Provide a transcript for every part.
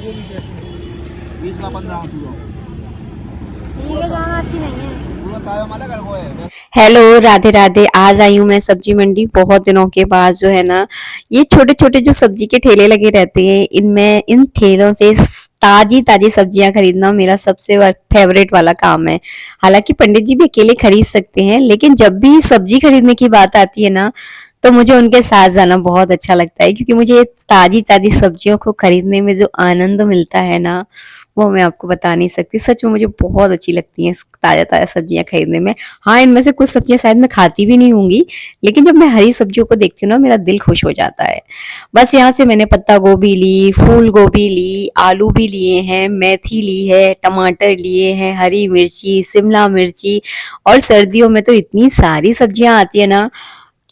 बीस का 15 पूरा ये जाना अच्छी नहीं है। पूरा ताजा माल है, घर को है। हेलो, राधे राधे। आज आई हूँ मैं सब्जी मंडी बहुत दिनों के बाद। जो है ना, ये छोटे छोटे जो सब्जी के ठेले लगे रहते हैं, इनमें इन ठेलों से ताजी ताजी सब्जियां खरीदना मेरा सबसे फेवरेट वाला काम है। हालांकि पंडित जी भी अकेले खरीद सकते हैं, लेकिन जब भी सब्जी खरीदने की बात आती है ना, तो मुझे उनके साथ जाना बहुत अच्छा लगता है, क्योंकि मुझे ताजी ताजी सब्जियों को खरीदने में जो आनंद मिलता है ना, वो मैं आपको बता नहीं सकती। सच में मुझे बहुत अच्छी लगती हैं ताजा ताजा सब्जियां खरीदने में। हाँ, इनमें से कुछ सब्जियां शायद मैं खाती भी नहीं होंगी, लेकिन जब मैं हरी सब्जियों को देखती हूँ ना, मेरा दिल खुश हो जाता है। बस यहाँ से मैंने पत्ता गोभी ली, फूल गोभी ली, आलू भी लिए हैं, मेथी ली है, टमाटर लिए हैं, हरी मिर्ची, शिमला मिर्ची। और सर्दियों में तो इतनी सारी सब्जियां आती है ना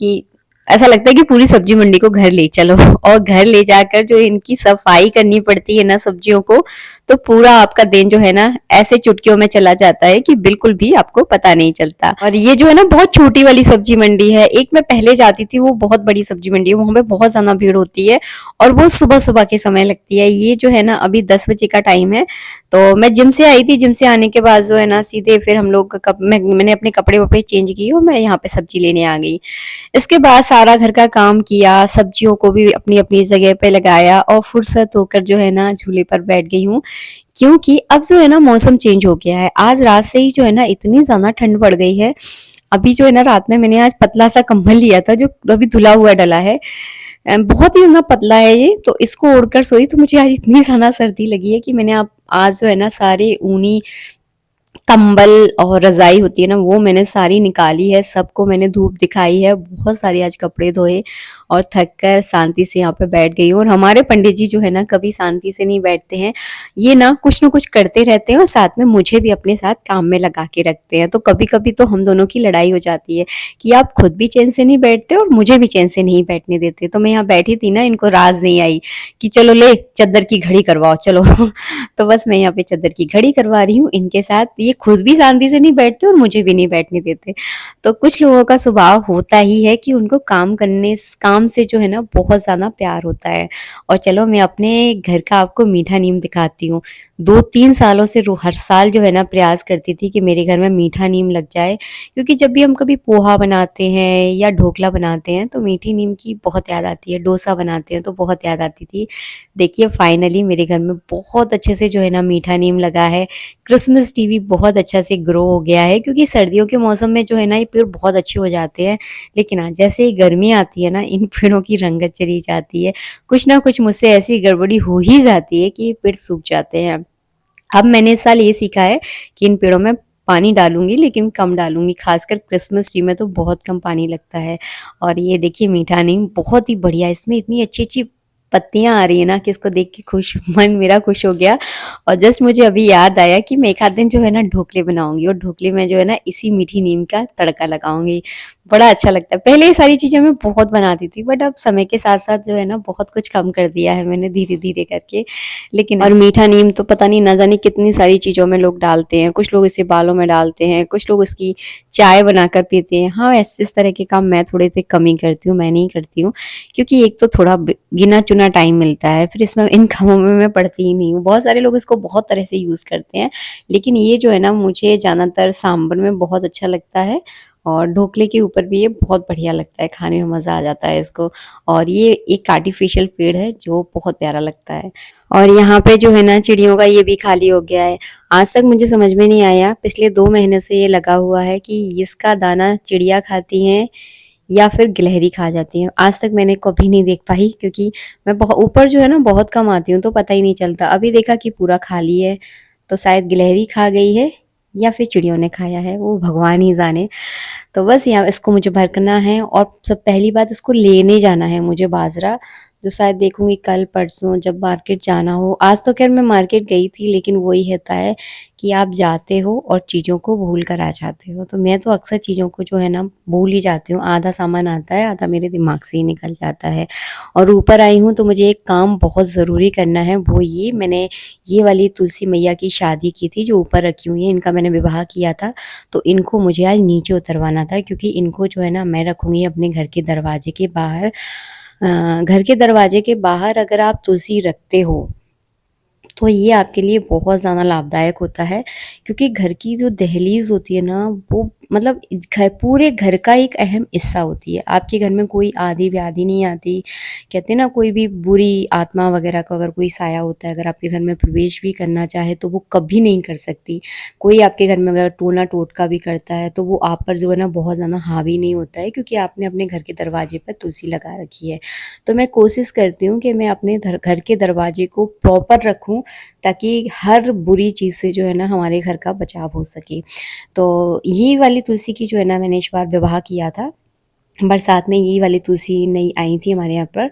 कि ऐसा लगता है कि पूरी सब्जी मंडी को घर ले चलो। और घर ले जाकर जो इनकी सफाई करनी पड़ती है ना सब्जियों को, तो पूरा आपका दिन जो है ना ऐसे चुटकियों में चला जाता है कि बिल्कुल भी आपको पता नहीं चलता। और ये जो है ना बहुत छोटी वाली सब्जी मंडी है। एक मैं पहले जाती थी, वो बहुत बड़ी सब्जी मंडी है, वहां पे बहुत ज्यादा भीड़ होती है और वो सुबह सुबह के समय लगती है। ये जो है ना अभी 10 बजे का टाइम है। तो मैं जिम से आई थी, जिम से आने के बाद जो है ना सीधे फिर हम लोग मैंने अपने कपड़े वपड़े चेंज किए और मैं यहाँ पे सब्जी लेने आ गई। इसके बाद सारा घर का काम किया, सब्जियों को भी अपनी अपनी जगह पे लगाया और फुर्सत होकर जो है ना झूले पर बैठ गई हूँ। क्योंकि अब जो है ना मौसम चेंज हो गया है। आज रात से ही जो है ना इतनी ज्यादा ठंड पड़ गई है। अभी जो है ना रात में मैंने आज पतला सा कंबल लिया था, जो अभी धुला हुआ डला है। बहुत ही ना पतला है ये, तो इसको ओढ़कर सोई तो मुझे आज इतनी ज्यादा सर्दी लगी है कि मैंने आप आज जो है ना सारे ऊनी कंबल और रजाई होती है ना, वो मैंने सारी निकाली है। सबको मैंने धूप दिखाई है, बहुत सारे आज कपड़े धोए और थक कर शांति से यहाँ पे बैठ गई हूँ। और हमारे पंडित जी जो है ना कभी शांति से नहीं बैठते हैं, ये ना कुछ न कुछ करते रहते हैं और साथ में मुझे भी अपने साथ काम में लगा के रखते हैं। तो कभी कभी तो हम दोनों की लड़ाई हो जाती है कि आप खुद भी चैन से नहीं बैठते और मुझे भी चैन से नहीं बैठने देते। तो मैं यहाँ बैठी थी ना, इनको राज नहीं आई कि चलो ले चद्दर की घड़ी करवाओ चलो। तो बस मैं यहाँ पे चद्दर की घड़ी करवा रही हूँ इनके साथ। ये खुद भी शांति से नहीं बैठते और मुझे भी नहीं बैठने देते। तो कुछ लोगों का स्वभाव होता ही है कि उनको काम से जो है ना बहुत ज्यादा प्यार होता है। और चलो मैं अपने घर का आपको मीठा नीम दिखाती हूँ। 2-3 सालों से हर साल जो है ना प्रयास करती थी कि मेरे घर में मीठा नीम लग जाए, क्योंकि जब भी हम कभी पोहा बनाते हैं या ढोकला बनाते हैं तो मीठी नीम की बहुत याद आती है। डोसा बनाते हैं तो बहुत याद आती थी। देखिए फाइनली मेरे घर में बहुत अच्छे से जो है ना मीठा नीम लगा है। क्रिसमस ट्री भी बहुत अच्छा से ग्रो हो गया है, क्योंकि सर्दियों के मौसम में जो है ना ये पेड़ बहुत अच्छे हो जाते हैं। लेकिन हाँ, जैसे ही गर्मी आती है ना, इन पेड़ों की रंगत चली जाती है। कुछ ना कुछ मुझसे ऐसी गड़बड़ी हो ही जाती है कि ये पेड़ सूख जाते हैं। अब मैंने इस साल ये सीखा है कि इन पेड़ों में पानी डालूंगी, लेकिन कम डालूंगी। खासकर क्रिसमस ट्री में तो बहुत कम पानी लगता है। और ये देखिए मीठा नीम बहुत ही बढ़िया, इसमें इतनी अच्छी अच्छी पत्तियां आ रही है ना कि इसको देख के मन मेरा खुश हो गया। और जस्ट मुझे अभी याद आया कि मैं एक आध दिन जो है ना ढोकले बनाऊंगी और ढोकले में जो है ना इसी मीठी नीम का तड़का लगाऊंगी। बड़ा अच्छा लगता है। पहले ये सारी चीजें मैं बहुत बनाती थी, बट अब समय के साथ साथ जो है ना बहुत कुछ कम कर दिया है मैंने धीरे धीरे करके। लेकिन और मीठा नीम तो पता नहीं ना जाने कितनी सारी चीजों में लोग डालते हैं। कुछ लोग इसे बालों में डालते हैं, कुछ लोग इसकी चाय बनाकर पीते हैं। हाँ, इस तरह के काम मैं थोड़े से कम ही करती हूँ, मैं नहीं करती हूँ, क्योंकि एक तो थोड़ा गिना चुना टाइम मिलता है, फिर इसमें इन कामों में मैं पड़ती ही नहीं हूँ। बहुत सारे लोग इसको बहुत तरह से यूज करते हैं, लेकिन ये जो है ना मुझे ज्यादातर सांभर में बहुत अच्छा लगता है और ढोकले के ऊपर भी ये बहुत बढ़िया लगता है, खाने में मजा आ जाता है इसको। और ये एक आर्टिफिशियल पेड़ है जो बहुत प्यारा लगता है। और यहाँ पे जो है ना चिड़ियों का ये भी खाली हो गया है। आज तक मुझे समझ में नहीं आया, पिछले 2 महीने से ये लगा हुआ है कि इसका दाना चिड़िया खाती हैं या फिर गिलहरी खा जाती है। आज तक मैंने कभी नहीं देख पाई, क्योंकि मैं बहुत ऊपर जो है ना बहुत कम आती हूँ तो पता ही नहीं चलता। अभी देखा कि पूरा खाली है, तो शायद गिलहरी खा गई है या फिर चिड़ियों ने खाया है, वो भगवान ही जाने। तो बस यहाँ इसको मुझे भरना है और सब पहली बात इसको लेने जाना है मुझे बाजरा, जो शायद देखूंगी कल परसों जब मार्केट जाना हो। आज तो खैर मैं मार्केट गई थी, लेकिन वही होता है कि आप जाते हो और चीज़ों को भूल कर आ जाते हो। तो मैं तो अक्सर चीज़ों को जो है ना भूल ही जाती हूँ। आधा सामान आता है, आधा मेरे दिमाग से ही निकल जाता है। और ऊपर आई हूँ तो मुझे एक काम बहुत ज़रूरी करना है, वो ये मैंने ये वाली तुलसी मैया की शादी की थी जो ऊपर रखी हुई है, इनका मैंने विवाह किया था, तो इनको मुझे आज नीचे उतरवाना था। क्योंकि इनको जो है ना मैं रखूंगी अपने घर के दरवाजे के बाहर। घर के दरवाजे के बाहर अगर आप तुलसी रखते हो तो ये आपके लिए बहुत ज़्यादा लाभदायक होता है, क्योंकि घर की जो दहलीज़ होती है ना, वो मतलब पूरे घर का एक अहम हिस्सा होती है। आपके घर में कोई आधी-व्याधी नहीं आती। कहते हैं ना, कोई भी बुरी आत्मा वग़ैरह का अगर कोई साया होता है, अगर आपके घर में प्रवेश भी करना चाहे तो वो कभी नहीं कर सकती। कोई आपके घर में अगर टोना-टोटका भी करता है तो वो आप पर जो है ना बहुत ज़्यादा हावी नहीं होता है, क्योंकि आपने अपने घर के दरवाजे पर तुलसी लगा रखी है। तो मैं कोशिश करती हूँ कि मैं अपने घर के दरवाजे को प्रॉपर रखूँ, ताकि हर बुरी चीज़ से जो है ना हमारे घर का बचाव हो सके। तो ये वाली तुलसी की जो है ना, मैंने इस बार विवाह किया था। बरसात में ये वाली तुलसी नई आई थी हमारे यहाँ पर।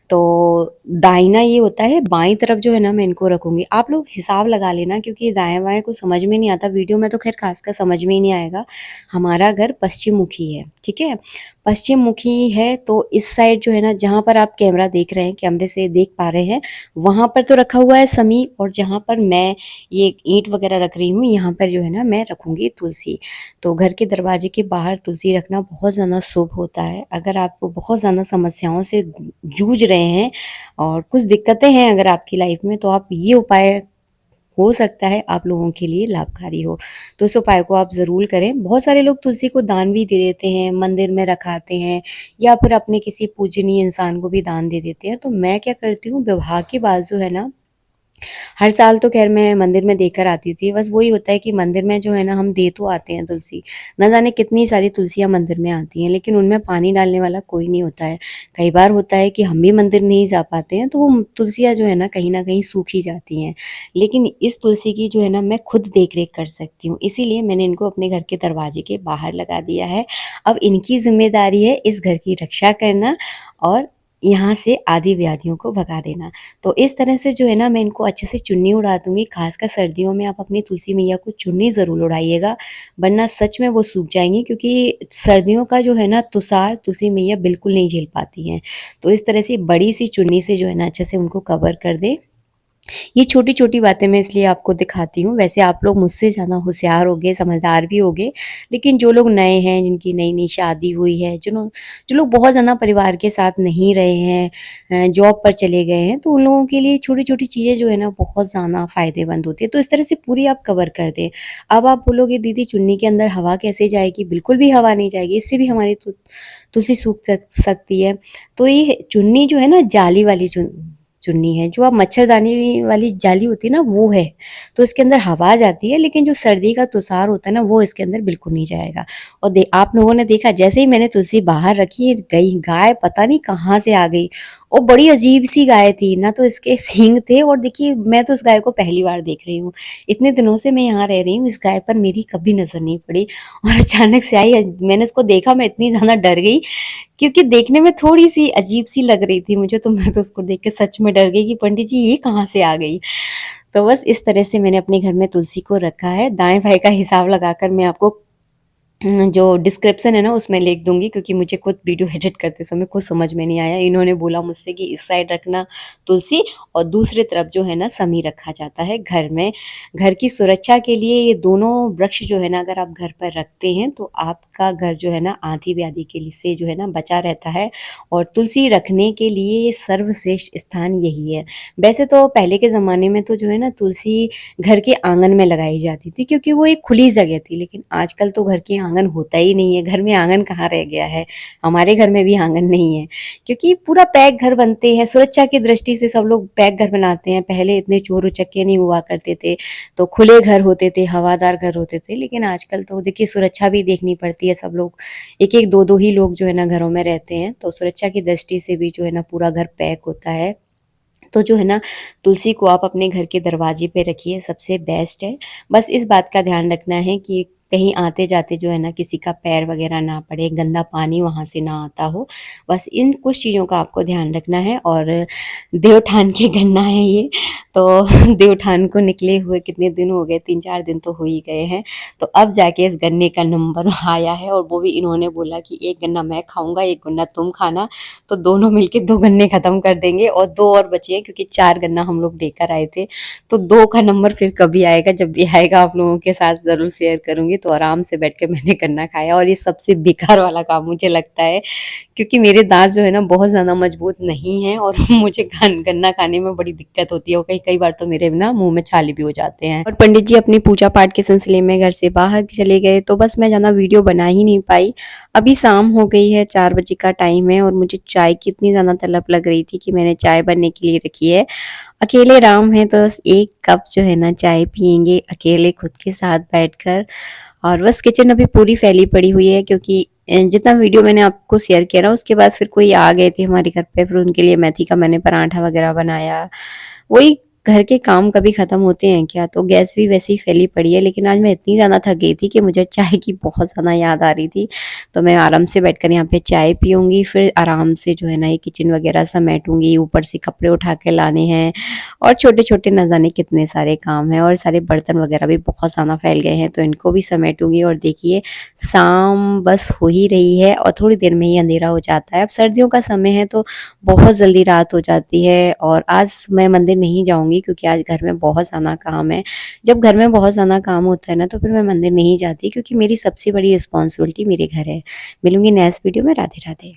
तो दाहिना ये होता है, बाईं तरफ जो है ना मैं इनको रखूँगी। आप लोग हिसाब लगा लेना, क्योंकि दाएँ-बाएँ कुछ समझ में नहीं आता। वीडियो में तो ख़ैर ख़ासकर समझ में ही नहीं आएगा। हमारा घर पश्चिम मुखी है, ठीक है? पश्चिम मुखी है तो इस साइड जो है ना, जहाँ पर आप कैमरा देख रहे हैं, कैमरे से देख पा रहे हैं, वहाँ पर तो रखा हुआ है समी, और जहाँ पर मैं ये ईंट वग़ैरह रख रही हूँ, यहाँ पर जो है ना मैं रखूँगी तुलसी। तो घर के दरवाजे के बाहर तुलसी रखना बहुत ज़्यादा शुभ होता है। अगर आप बहुत ज़्यादा समस्याओं से जूझ रहे हैं और कुछ दिक्कतें हैं अगर आपकी लाइफ में, तो आप ये उपाय, हो सकता है आप लोगों के लिए लाभकारी हो। तो इस उपाय को आप ज़रूर करें। बहुत सारे लोग तुलसी को दान भी दे देते हैं, मंदिर में रखाते हैं, या फिर अपने किसी पूजनीय इंसान को भी दान दे देते हैं। तो मैं क्या करती हूँ, विवाह के बाद जो है ना, हर साल तो ख़ैर मैं मंदिर में देकर आती थी। बस वही होता है कि मंदिर में जो है ना हम दे तो आते हैं तुलसी, ना जाने कितनी सारी तुलसियाँ मंदिर में आती हैं, लेकिन उनमें पानी डालने वाला कोई नहीं होता है। कई बार होता है कि हम भी मंदिर नहीं जा पाते हैं, तो वो तुलसियाँ जो है ना कहीं न कहीं सूख ही जाती हैं। लेकिन इस तुलसी की जो है ना मैं खुद देख-रेख कर सकती हूँ, इसीलिए मैंने इनको अपने घर के दरवाजे के बाहर लगा दिया है। अब इनकी ज़िम्मेदारी है इस घर की रक्षा करना और यहाँ से आदि व्याधियों को भगा देना। तो इस तरह से जो है ना मैं इनको अच्छे से चुन्नी उड़ा दूँगी। ख़ासकर सर्दियों में आप अपनी तुलसी मैया को चुन्नी ज़रूर उड़ाइएगा, वरना सच में वो सूख जाएँगी, क्योंकि सर्दियों का जो है ना तुषार तुलसी मैया बिल्कुल नहीं झेल पाती हैं। तो इस तरह से बड़ी-सी चुन्नी से जो है ना अच्छे से उनको कवर कर दें। ये छोटी-छोटी बातें मैं इसलिए आपको दिखाती हूँ। वैसे आप लोग मुझसे ज़्यादा होशियार होंगे, समझदार भी होंगे, लेकिन जो लोग नए हैं, जिनकी नई-नई शादी हुई है, जो लोग बहुत ज़्यादा परिवार के साथ नहीं रहे हैं, जॉब पर चले गए हैं, तो उन लोगों के लिए छोटी-छोटी चीज़ें जो है ना बहुत ज़्यादा फ़ायदेमंद होती है। तो इस तरह से पूरी आप कवर कर दें। अब आप बोलोगे दीदी चुन्नी के अंदर हवा कैसे जाएगी? बिल्कुल भी हवा नहीं जाएगी, इससे भी हमारी तुलसी सूख सकती है। तो ये चुन्नी जो है ना, जाली वाली चुन्नी है, जो आप मच्छरदानी वाली जाली होती है ना, वो है। तो इसके अंदर हवा जाती है, लेकिन जो सर्दी का तुषार होता है ना, वो इसके अंदर बिल्कुल नहीं जाएगा। और आप लोगों ने देखा, जैसे ही मैंने तुलसी बाहर रखी, गई गाय पता नहीं कहाँ से आ गई, और बड़ी अजीब-सी गाय थी, ना तो इसके सींग थे, और देखिए मैं तो इस गाय को पहली बार देख रही हूँ। इतने दिनों से मैं यहाँ रह रही हूँ, इस गाय पर मेरी कभी नज़र नहीं पड़ी, और अचानक से आई, मैंने इसको देखा, मैं इतनी ज़्यादा डर गई, क्योंकि देखने में थोड़ी-सी अजीब-सी लग रही थी मुझे, तो मैं तो उसको देख के सच में डर गई कि पंडित जी ये कहाँ से आ गई? तो बस इस तरह से मैंने अपने घर में तुलसी को रखा है। दाएँ-बाएँ का हिसाब लगाकर मैं आपको जो डिस्क्रिप्शन है ना उसमें लिख दूँगी, क्योंकि मुझे खुद वीडियो एडिट करते समय कुछ समझ में नहीं आया। इन्होंने बोला मुझसे कि इस साइड रखना तुलसी, और दूसरी तरफ जो है ना समी रखा जाता है घर में। घर की सुरक्षा के लिए ये दोनों वृक्ष जो है ना अगर आप घर पर रखते हैं, तो आपका घर जो है ना आंधी-व्याधि के लिए से जो है ना बचा रहता है, और तुलसी रखने के लिए ये सर्वश्रेष्ठ स्थान यही है। वैसे तो पहले के ज़माने में तो जो है ना तुलसी घर के आँगन में लगाई जाती थी, क्योंकि वो एक खुली जगह थी, लेकिन आजकल तो घर के आँगन होता ही नहीं है। घर में आँगन कहाँ रह गया है? हमारे घर में भी आँगन नहीं है, क्योंकि पूरा पैक घर बनते हैं। सुरक्षा की दृष्टि से सब लोग पैक घर बनाते हैं। पहले इतने चोर-उचक्के नहीं हुआ करते थे, तो खुले घर होते थे, हवादार घर होते थे। लेकिन आजकल तो देखिए सुरक्षा भी देखनी पड़ती है। सब लोग एक-एक, दो-दो ही लोग जो है ना घरों में रहते हैं, तो सुरक्षा की दृष्टि से भी जो है ना पूरा घर पैक होता है। तो जो है ना तुलसी को आप अपने घर के दरवाजे पे रखिए, सबसे बेस्ट है। बस इस बात का ध्यान रखना है कि कहीं आते-जाते जो है ना किसी का पैर वगैरह ना पड़े, गंदा पानी वहाँ से ना आता हो। बस इन कुछ चीज़ों का आपको ध्यान रखना है। और देवउठान की गणना है ये, तो देवउठान को निकले हुए कितने दिन हो गए, 3-4 दिन तो हो ही गए हैं। तो अब जाके इस गन्ने का नंबर आया है, और वो भी इन्होंने बोला कि 1 गन्ना मैं खाऊँगा, 1 गन्ना तुम खाना। तो दोनों मिलके 2 गन्ने ख़त्म कर देंगे, और 2 और बचे हैं, क्योंकि 4 गन्ना हम लोग लेकर आए थे। तो 2 का नंबर फिर कभी आएगा, जब भी आएगा आप लोगों के साथ ज़रूर शेयर करूँगी। तो आराम से बैठ के मैंने गन्ना खाया। और ये सबसे बेकार वाला काम मुझे लगता है, क्योंकि मेरे दांत जो है ना बहुत ज़्यादा मजबूत नहीं है और मुझे गन्ना खाने में बड़ी दिक्कत होती है और कई कई बार तो मेरे ना मुंह में छाले भी हो जाते हैं। और पंडित जी अपनी पूजा पाठ के सिलसिले में घर से बाहर चले गए, तो बस मैं ज़्यादा वीडियो बना ही नहीं पाई। अभी शाम हो गई है, 4 बजे का टाइम है और मुझे चाय की इतनी ज़्यादा तलब लग रही थी कि मैंने चाय बनने के लिए रखी है। अकेले राम हैं तो बस 1 कप जो है ना चाय पिएँगे अकेले खुद के साथ बैठकर। और बस किचन अभी पूरी फैली पड़ी हुई है, क्योंकि जितना वीडियो मैंने आपको शेयर किया ना उसके बाद फिर कोई आ गए थे हमारे घर पे, फिर उनके लिए मेथी का मैंने पराठा वगैरह बनाया। वही घर के काम कभी खत्म होते हैं क्या? तो गैस भी वैसे ही फैली पड़ी है, लेकिन आज मैं इतनी ज़्यादा थक गई थी कि मुझे चाय की बहुत ज़्यादा याद आ रही थी। तो मैं आराम से बैठकर यहाँ पे चाय पीऊँगी, फिर आराम से जो है ना ये किचन वगैरह समेटूँगी, ऊपर से कपड़े उठा के लाने हैं और छोटे-छोटे न जाने कितने सारे काम हैं और सारे बर्तन वगैरह भी बहुत ज़्यादा फैल गए हैं, तो इनको भी समेटूँगी। और देखिए शाम बस हो ही रही है और थोड़ी देर में ही अंधेरा हो जाता है। अब सर्दियों का समय है तो बहुत जल्दी रात हो जाती है। और आज मैं मंदिर नहीं जाऊँगी क्योंकि आज घर में बहुत ज़्यादा काम है। जब घर में बहुत ज़्यादा काम होता है ना तो फिर मैं मंदिर नहीं जाती, क्योंकि मेरी सबसे बड़ी रिस्पॉन्सिबिलिटी मेरे घर है। मिलूँगी नेक्स्ट वीडियो में। राधे राधे।